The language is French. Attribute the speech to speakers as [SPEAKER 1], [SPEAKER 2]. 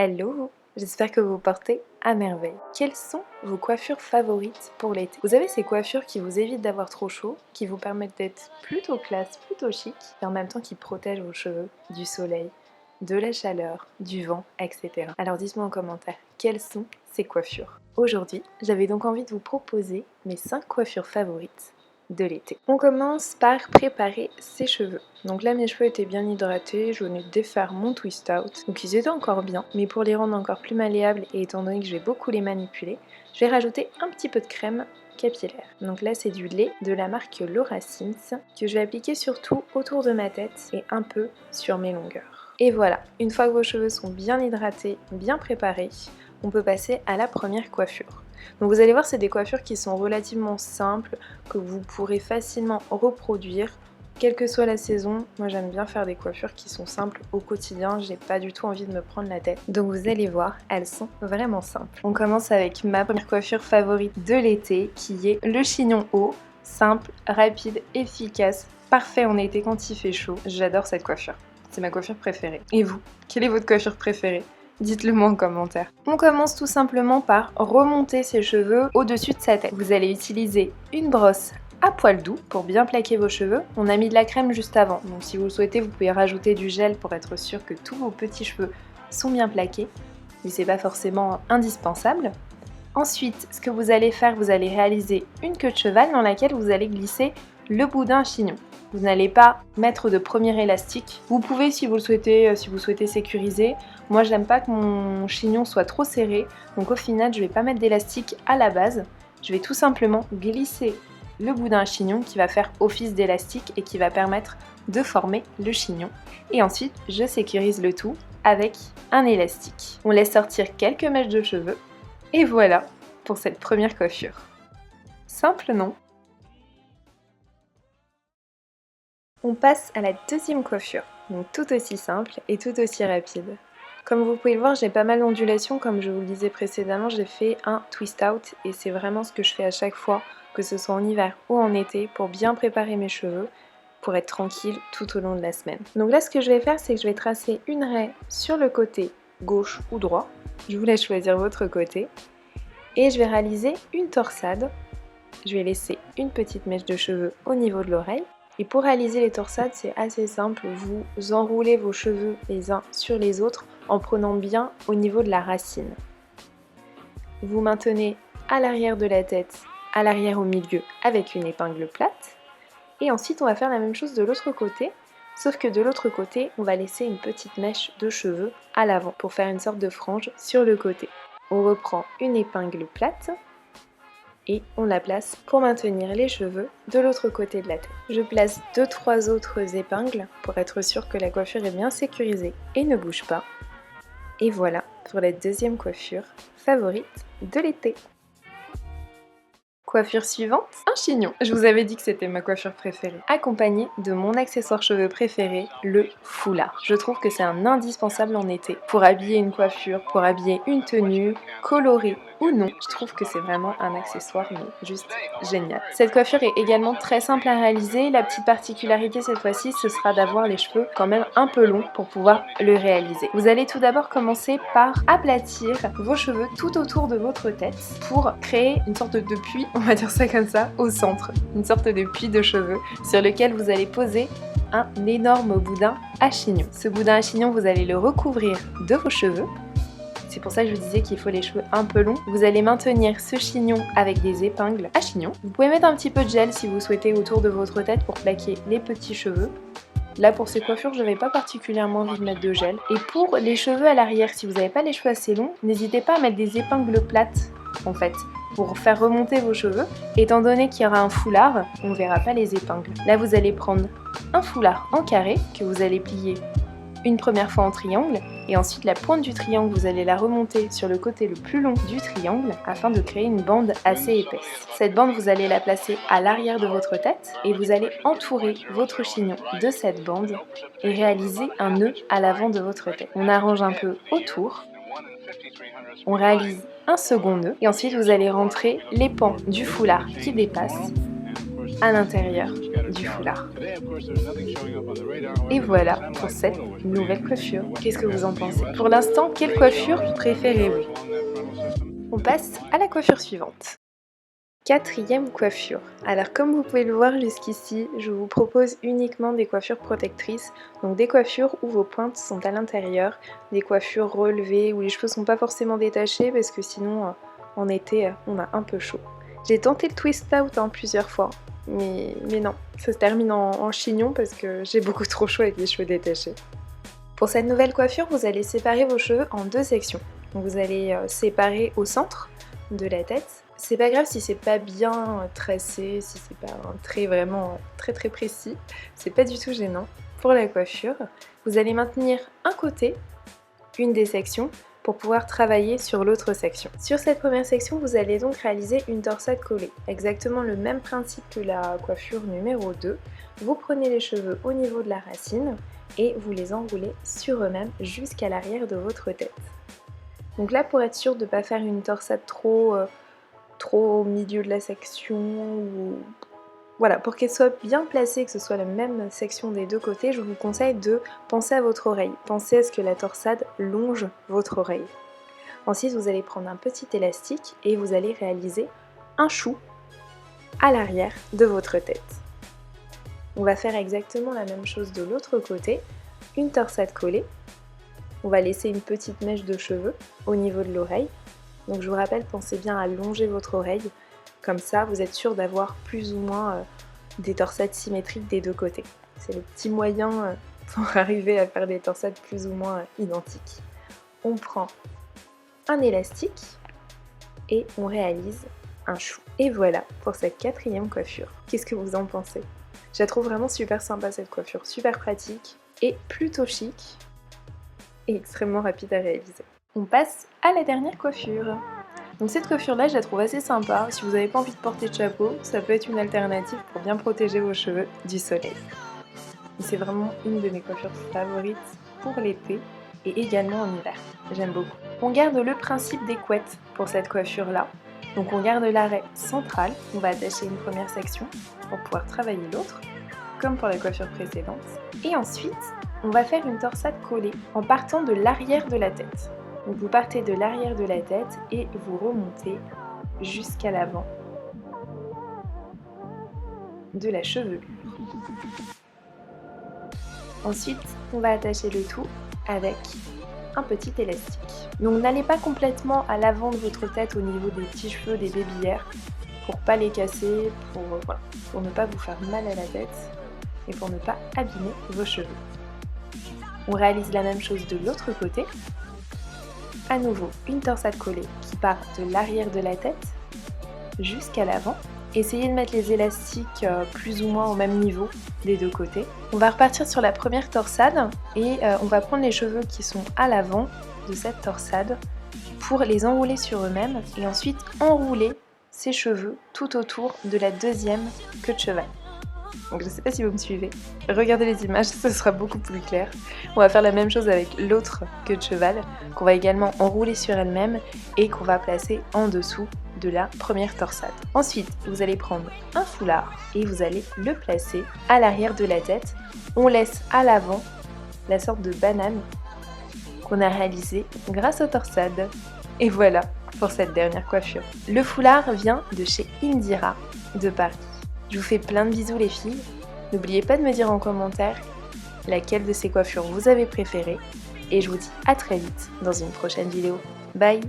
[SPEAKER 1] Hello, j'espère que vous vous portez à merveille. Quelles sont vos coiffures favorites pour l'été? Vous avez ces coiffures qui vous évitent d'avoir trop chaud, qui vous permettent d'être plutôt classe, plutôt chic, et en même temps qui protègent vos cheveux du soleil, de la chaleur, du vent, etc. Alors dites-moi en commentaire, quelles sont ces coiffures? Aujourd'hui, j'avais donc envie de vous proposer mes 5 coiffures favorites de l'été. On commence par préparer ses cheveux. Donc là mes cheveux étaient bien hydratés, je venais de défaire mon twist out, donc ils étaient encore bien, mais pour les rendre encore plus malléables et étant donné que je vais beaucoup les manipuler, je vais rajouter un petit peu de crème capillaire. Donc là c'est du lait de la marque Laura Sims que je vais appliquer surtout autour de ma tête et un peu sur mes longueurs. Et voilà, une fois que vos cheveux sont bien hydratés, bien préparés, on peut passer à la première coiffure. Donc vous allez voir, c'est des coiffures qui sont relativement simples, que vous pourrez facilement reproduire, quelle que soit la saison. Moi j'aime bien faire des coiffures qui sont simples au quotidien, j'ai pas du tout envie de me prendre la tête. Donc vous allez voir, elles sont vraiment simples. On commence avec ma première coiffure favorite de l'été, qui est le chignon haut, simple, rapide, efficace, parfait en été quand il fait chaud. J'adore cette coiffure, c'est ma coiffure préférée. Et vous, quelle est votre coiffure préférée ? Dites-le moi en commentaire. On commence tout simplement par remonter ses cheveux au-dessus de sa tête. Vous allez utiliser une brosse à poil doux pour bien plaquer vos cheveux. On a mis de la crème juste avant, donc si vous le souhaitez, vous pouvez rajouter du gel pour être sûr que tous vos petits cheveux sont bien plaqués, mais c'est pas forcément indispensable. Ensuite, ce que vous allez faire, vous allez réaliser une queue de cheval dans laquelle vous allez glisser le bout d'un chignon. Vous n'allez pas mettre de premier élastique. Vous pouvez si vous le souhaitez, si vous souhaitez sécuriser. Moi j'aime pas que mon chignon soit trop serré, donc au final je vais pas mettre d'élastique à la base. Je vais tout simplement glisser le bout d'un chignon qui va faire office d'élastique et qui va permettre de former le chignon. Et ensuite je sécurise le tout avec un élastique. On laisse sortir quelques mèches de cheveux. Et voilà pour cette première coiffure. Simple, non ? On passe à la deuxième coiffure, donc tout aussi simple et tout aussi rapide. Comme vous pouvez le voir, j'ai pas mal d'ondulations, comme je vous le disais précédemment, j'ai fait un twist out et c'est vraiment ce que je fais à chaque fois, que ce soit en hiver ou en été, pour bien préparer mes cheveux, pour être tranquille tout au long de la semaine. Donc là ce que je vais faire, c'est que je vais tracer une raie sur le côté gauche ou droit, je vous laisse choisir votre côté, et je vais réaliser une torsade. Je vais laisser une petite mèche de cheveux au niveau de l'oreille. Et pour réaliser les torsades, c'est assez simple, vous enroulez vos cheveux les uns sur les autres en prenant bien au niveau de la racine. Vous maintenez à l'arrière de la tête, à l'arrière au milieu avec une épingle plate. Et ensuite on va faire la même chose de l'autre côté, sauf que de l'autre côté on va laisser une petite mèche de cheveux à l'avant pour faire une sorte de frange sur le côté. On reprend une épingle plate et on la place pour maintenir les cheveux de l'autre côté de la tête. Je place 2-3 autres épingles pour être sûr que la coiffure est bien sécurisée et ne bouge pas. Et voilà pour la deuxième coiffure favorite de l'été. Coiffure suivante, un chignon. Je vous avais dit que c'était ma coiffure préférée. Accompagnée de mon accessoire cheveux préféré, le foulard. Je trouve que c'est un indispensable en été. Pour habiller une coiffure, pour habiller une tenue, colorée ou non, je trouve que c'est vraiment un accessoire mais juste génial. Cette coiffure est également très simple à réaliser. La petite particularité cette fois-ci, ce sera d'avoir les cheveux quand même un peu longs pour pouvoir le réaliser. Vous allez tout d'abord commencer par aplatir vos cheveux tout autour de votre tête pour créer une sorte de puits, on va dire ça comme ça, au centre. Une sorte de puits de cheveux sur lequel vous allez poser un énorme boudin à chignon. Ce boudin à chignon, vous allez le recouvrir de vos cheveux. C'est pour ça que je vous disais qu'il faut les cheveux un peu longs. Vous allez maintenir ce chignon avec des épingles à chignon. Vous pouvez mettre un petit peu de gel si vous souhaitez autour de votre tête pour plaquer les petits cheveux. Là pour ces coiffures, je n'avais pas particulièrement envie de mettre de gel. Et pour les cheveux à l'arrière, si vous n'avez pas les cheveux assez longs, n'hésitez pas à mettre des épingles plates en fait, pour faire remonter vos cheveux. Étant donné qu'il y aura un foulard, on ne verra pas les épingles. Là vous allez prendre un foulard en carré que vous allez plier une première fois en triangle et ensuite la pointe du triangle vous allez la remonter sur le côté le plus long du triangle afin de créer une bande assez épaisse. Cette bande vous allez la placer à l'arrière de votre tête et vous allez entourer votre chignon de cette bande et réaliser un nœud à l'avant de votre tête. On arrange un peu autour, on réalise un second nœud et ensuite vous allez rentrer les pans du foulard qui dépassent à l'intérieur du foulard. Et voilà pour cette nouvelle coiffure. Qu'est-ce que vous en pensez? Pour l'instant, quelle coiffure préférez-vous? On passe à la coiffure suivante. Quatrième coiffure. Alors comme vous pouvez le voir jusqu'ici, je vous propose uniquement des coiffures protectrices, donc des coiffures où vos pointes sont à l'intérieur, des coiffures relevées où les cheveux sont pas forcément détachés parce que sinon en été on a un peu chaud. J'ai tenté le twist out plusieurs fois, mais non, ça se termine en chignon parce que j'ai beaucoup trop chaud avec les cheveux détachés. Pour cette nouvelle coiffure, vous allez séparer vos cheveux en deux sections. Donc vous allez séparer au centre de la tête. C'est pas grave si c'est pas bien tracé, si c'est pas un trait vraiment très précis, c'est pas du tout gênant. Pour la coiffure, vous allez maintenir un côté, une des sections, pour pouvoir travailler sur l'autre section. Sur cette première section, vous allez donc réaliser une torsade collée. Exactement le même principe que la coiffure numéro 2. Vous prenez les cheveux au niveau de la racine et vous les enroulez sur eux-mêmes jusqu'à l'arrière de votre tête. Donc là, pour être sûr de ne pas faire une torsade trop au milieu de la section, ou voilà, pour qu'elle soit bien placée, que ce soit la même section des deux côtés, je vous conseille de penser à votre oreille. Pensez à ce que la torsade longe votre oreille. Ensuite, vous allez prendre un petit élastique et vous allez réaliser un chou à l'arrière de votre tête. On va faire exactement la même chose de l'autre côté, une torsade collée. On va laisser une petite mèche de cheveux au niveau de l'oreille. Donc je vous rappelle, pensez bien à longer votre oreille, comme ça vous êtes sûr d'avoir plus ou moins des torsades symétriques des deux côtés. C'est le petit moyen pour arriver à faire des torsades plus ou moins identiques. On prend un élastique et on réalise un chou. Et voilà pour cette quatrième coiffure. Qu'est-ce que vous en pensez? Je la trouve vraiment super sympa cette coiffure, super pratique et plutôt chic et extrêmement rapide à réaliser. On passe à la dernière coiffure. Donc cette coiffure là je la trouve assez sympa. Si vous n'avez pas envie de porter de chapeau, ça peut être une alternative pour bien protéger vos cheveux du soleil. C'est vraiment une de mes coiffures favorites pour l'été et également en hiver. J'aime beaucoup. On garde le principe des couettes pour cette coiffure là. Donc on garde l'arrêt central, on va attacher une première section pour pouvoir travailler l'autre, comme pour la coiffure précédente. Et ensuite, on va faire une torsade collée en partant de l'arrière de la tête. Donc vous partez de l'arrière de la tête et vous remontez jusqu'à l'avant de la chevelure. Ensuite, on va attacher le tout avec un petit élastique. Donc n'allez pas complètement à l'avant de votre tête au niveau des petits cheveux, des babillères, pour pas les casser, pour ne pas vous faire mal à la tête et pour ne pas abîmer vos cheveux. On réalise la même chose de l'autre côté. À nouveau, une torsade collée qui part de l'arrière de la tête jusqu'à l'avant. Essayez de mettre les élastiques plus ou moins au même niveau des deux côtés. On va repartir sur la première torsade et on va prendre les cheveux qui sont à l'avant de cette torsade pour les enrouler sur eux-mêmes et ensuite enrouler ces cheveux tout autour de la deuxième queue de cheval. Donc je ne sais pas si vous me suivez, regardez les images, ce sera beaucoup plus clair. On va faire la même chose avec l'autre queue de cheval, qu'on va également enrouler sur elle-même et qu'on va placer en dessous de la première torsade. Ensuite, vous allez prendre un foulard et vous allez le placer à l'arrière de la tête. On laisse à l'avant la sorte de banane qu'on a réalisée grâce aux torsades. Et voilà pour cette dernière coiffure. Le foulard vient de chez Indira de Paris. Je vous fais plein de bisous les filles. N'oubliez pas de me dire en commentaire laquelle de ces coiffures vous avez préférée. Et je vous dis à très vite dans une prochaine vidéo. Bye!